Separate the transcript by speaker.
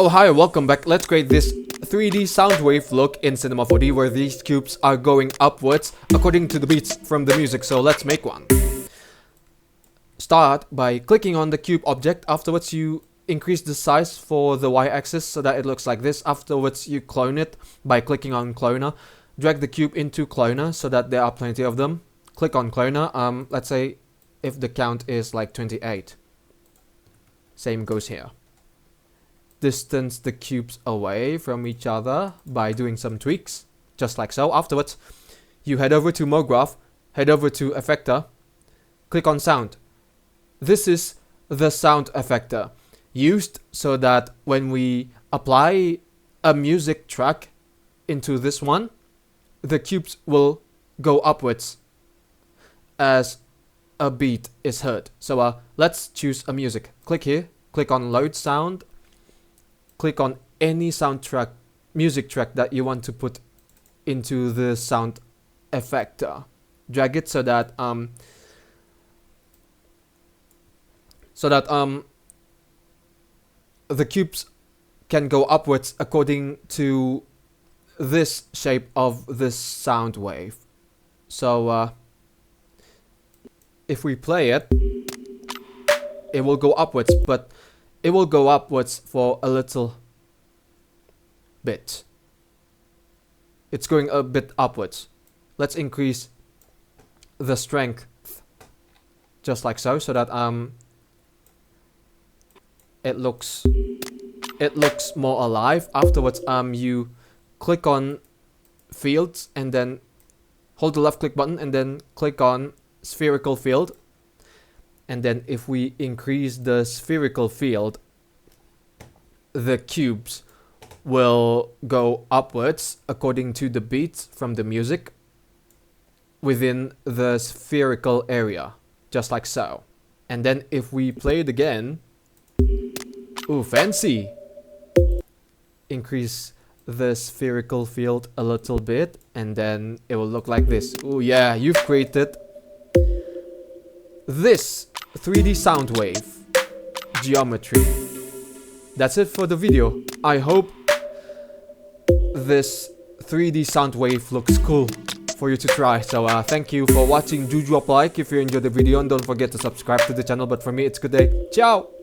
Speaker 1: Oh hi, welcome back. Let's create this 3D Soundwave look in Cinema 4D where these cubes are going upwards according to the beats from the music. So let's make one. Start by clicking on the cube object. Afterwards you increase the size for the y-axis so that it looks like this. Afterwards you clone it by clicking on cloner. Drag the cube into cloner so that there are plenty of them. Click on cloner. Let's say if the count is like 28. Same goes here. Distance the cubes away from each other by doing some tweaks, just like so. Afterwards, you head over to MoGraph, head over to Effector, click on Sound. This is the sound effector, used so that when we apply a music track into this one, the cubes will go upwards as a beat is heard. So let's choose a music. Click here, click on Load Sound. Click on any soundtrack, music track that you want to put into the sound effector. Drag it so that the cubes can go upwards according to this shape of this sound wave. So if we play it, it will go upwards, but it will go upwards for a little bit. It's going a bit upwards. Let's increase the strength just like so, so that it looks more alive. Afterwards you click on fields and then hold the left click button and then click on spherical field. And then if we increase the spherical field, the cubes will go upwards according to the beats from the music within the spherical area, just like so. And then if we play it again, ooh, fancy! Increase the spherical field a little bit, and then it will look like this. Ooh yeah, you've created this 3D Soundwave geometry. That's it for the video. I hope this 3D Soundwave looks cool for you to try. So thank you for watching. Do drop a like if you enjoyed the video and don't forget to subscribe to the channel. But for me, it's good day. Ciao!